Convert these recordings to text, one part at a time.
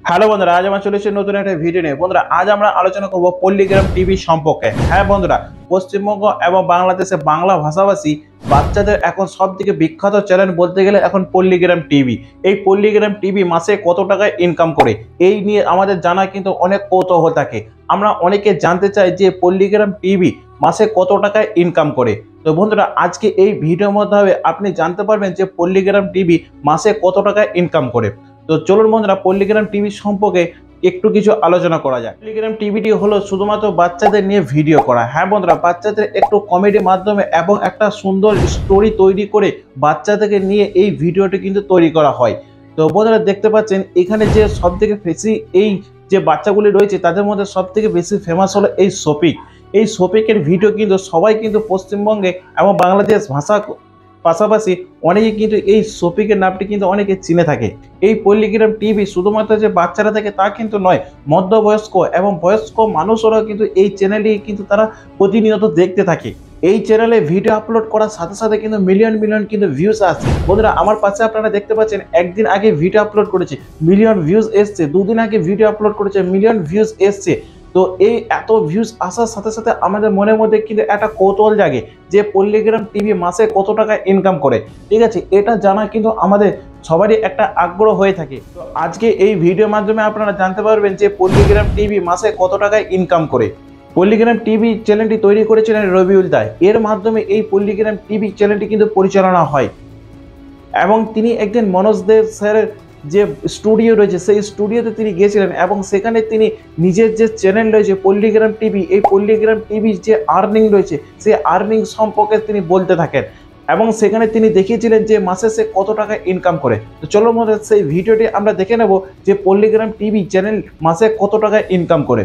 Hello বন্ধুরা, আজ আমরা চলে এসেছি নতুন একটা ভিডিও নিয়ে। বন্ধুরা, আজ আমরা আলোচনা করব পল্লীগ্রাম টিভি সম্পর্কে। হ্যাঁ বন্ধুরা, পশ্চিমবঙ্গ এবং বাংলাদেশে বাংলা ভাষাভাষী বাচ্চাদের এখন সব থেকে বিখ্যাত চ্যানেল বলতে গেলে এখন পল্লীগ্রাম টিভি। এই পল্লীগ্রাম টিভি মাসে কত টাকা ইনকাম করে এই নিয়ে আমাদের জানা কিন্তু অনেক কৌতূহল থাকে। আমরা অনেকে জানতে চাই যে পল্লীগ্রাম টিভি মাসে কত টাকা ইনকাম করে। তো বন্ধুরা, আজকে এই ভিডিওর মাধ্যমে আপনি জানতে পারবেন যে পল্লীগ্রাম টিভি মাসে কত টাকা ইনকাম করে। তো চলুন বন্ধুরা, পল্লীগ্রাম টিভি সম্পর্কে একটু কিছু আলোচনা করা যায়। পল্লীগ্রাম টিভিটি হলো শুধুমাত্র বাচ্চাদের নিয়ে ভিডিও করা। হ্যাঁ বন্ধুরা, বাচ্চাদের একটু কমেডির মাধ্যমে এবং একটা সুন্দর স্টোরি তৈরি করে বাচ্চাদেরকে নিয়ে এই ভিডিওটি কিন্তু তৈরি করা হয়। তো বন্ধুরা, দেখতে পাচ্ছেন এখানে যে সব থেকে বেশি এই যে বাচ্চাগুলি রয়েছে তাদের মধ্যে সব থেকে বেশি ফেমাস হলো এই শফিক। এই শফিকের ভিডিও কিন্তু সবাই কিন্তু পশ্চিমবঙ্গে এবং বাংলাদেশ ভাষা পাশাপাশি অনেকে কিন্তু এই শফিকের নামটি কিন্তু অনেকে চিনে থাকে। এই পল্লীগ্রাম টিভি শুধুমাত্র যে বাচ্চারা থাকে তা কিন্তু নয়, মধ্যবয়স্ক এবং বয়স্ক মানুষরাও কিন্তু এই চ্যানেলটি কিন্তু তারা প্রতিনিয়ত দেখতে থাকে। এই চ্যানেলে ভিডিও আপলোড করার সাথে সাথে কিন্তু মিলিয়ন মিলিয়ন কিন্তু ভিউজ আসছে। বন্ধুরা, আমার পাশে আপনারা দেখতে পাচ্ছেন একদিন আগে ভিডিও আপলোড করেছে, মিলিয়ন ভিউজ এসছে। দুদিন আগে ভিডিও আপলোড করেছে, মিলিয়ন ভিউজ এসছে। তো এই এত ভিউজ আসার সাথে সাথে আমাদের মনের মধ্যে কিন্তু একটা কৌতূহল জাগে যে পল্লীগ্রাম টিভি মাসে কত টাকা ইনকাম করে। ঠিক আছে, এটা জানা কিন্তু আমাদের সবারই একটা আগ্রহ হয়ে থাকে। তো আজকে এই ভিডিওর মাধ্যমে আপনারা জানতে পারবেন যে পল্লীগ্রাম টিভি মাসে কত টাকা ইনকাম করে। পল্লীগ্রাম টিভি চ্যানেলটি তৈরি করেছিলেন রবিউল দায়। এর মাধ্যমে এই পল্লীগ্রাম টিভি চ্যানেলটি কিন্তু পরিচালনা হয় এবং তিনি একদিন মনোজ দেব স্যারের যে স্টুডিও রয়েছে সেই স্টুডিওতে তিনি গিয়েছিলেন এবং সেখানে তিনি নিজের যে চ্যানেল রয়েছে পল্লীগ্রাম টিভি, এই পল্লীগ্রাম টিভির যে আর্নিং রয়েছে সেই আর্নিং সম্পর্কে তিনি বলতে থাকেন এবং সেখানে তিনি দেখিয়েছিলেন যে মাসে সে কত টাকা ইনকাম করে। তো চলো মধ্যে সেই ভিডিওটি আমরা দেখে নেব যে পল্লীগ্রাম টিভি চ্যানেল মাসে কত টাকা ইনকাম করে।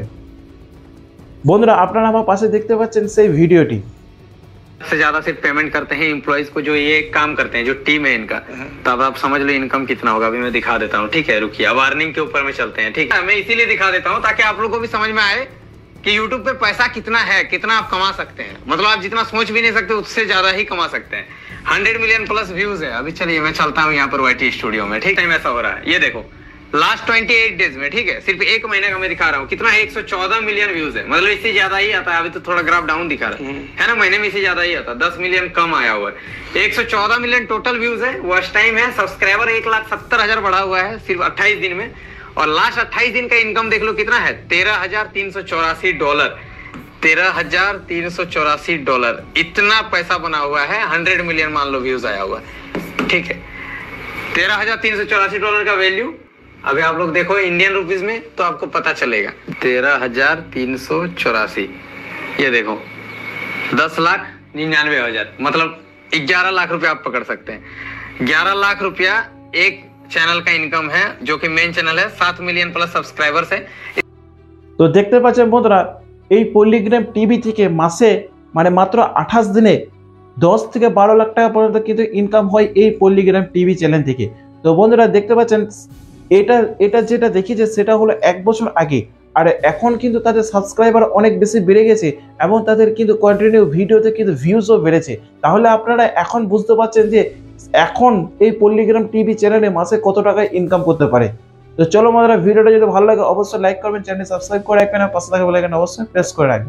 বন্ধুরা, আপনারা আমার পাশে দেখতে পাচ্ছেন সেই ভিডিওটি। से ज्यादा सिर्फ पेमेंट करते हैं एम्प्लॉइज को जो ये काम करते हैं, जो टीम है इनका। तब आप समझ लो इनकम कितना होगा। अभी मैं दिखा देता हूँ, ठीक है, रुकिए। अब अर्निंग के ऊपर में चलते हैं, ठीक है। मैं इसीलिए दिखा देता हूँ ताकि आप लोगों को भी समझ में आए कि यूट्यूब पे पैसा कितना है, कितना आप कमा सकते हैं। मतलब आप जितना सोच भी नहीं सकते उससे ज्यादा ही कमा सकते हैं। 100 मिलियन प्लस व्यूज है। अभी चलिए मैं चलता हूँ यहाँ पर YT स्टूडियो में, ठीक है। ऐसा हो रहा है, ये देखो लास्ट 28 डेज में, ठीक है, सिर्फ एक महीने का मैं दिखा रहा हूँ। कितना है? 114 मिलियन व्यूज है। मतलब इससे ज्यादा ही आता है। अभी तो थोड़ा ग्राफ डाउन दिखा रहा है ना। महीने में इससे ज्यादा ही आता है। 10 मिलियन कम आया हुआ है। 114 मिलियन टोटल व्यूज है। वॉच टाइम है, सब्सक्राइबर 1,70,000 बढ़ा हुआ है सिर्फ 28 दिन में। और लास्ट 28 दिन का इनकम देख लो कितना है, $13,384। $13,384 इतना पैसा बना हुआ है। 100 मिलियन मान लो व्यूज आया हुआ है, ठीक है। $13,384 का वैल्यू अभी आप लोग देखो इंडियन रुपीस में तो आपको पता चलेगा। 13,384, ये देखो 10,99,000, मतलब 11 लाख रुपया आप पकड़ सकते हैं। 11 लाख रुपया एक चैनल का इनकम है, जो कि मेन चैनल है। 7 मिलियन प्लस सब्सक्राइबर्स है। তো দেখতে পাচ্ছেন বন্ধুরা, এই পল্লীগ্রাম টিভি থেকে মাসে মানে মাত্র 28 দিনে 10 থেকে 12 লাখ টাকা পর্যন্ত কিন্তু ইনকাম হয় এই পল্লীগ্রাম টিভি চ্যানেল থেকে। তো বন্ধুরা, দেখতে পাচ্ছেন এটা যেটা দেখিয়েছে সেটা হলো 1 বছর আগে। আর এখন কিন্তু তাদের সাবস্ক্রাইবার অনেক বেশি বেড়ে গেছে এবং তাদের কিন্তু কন্টিনিউ ভিডিওতে কিন্তু ভিউজও বেড়েছে। তাহলে আপনারা এখন বুঝতে পারছেন যে এখন এই পল্লীগ্রাম টিভি চ্যানেলে মাসে কত টাকা ইনকাম করতে পারে। তো চলো বন্ধুরা, ভিডিওটা যদি ভালো লাগে অবশ্যই লাইক করবেন, চ্যানেল সাবস্ক্রাইব করে রাখবেন আর পাশে থাকা বেল আইকন অবশ্যই প্রেস করে রাখবেন।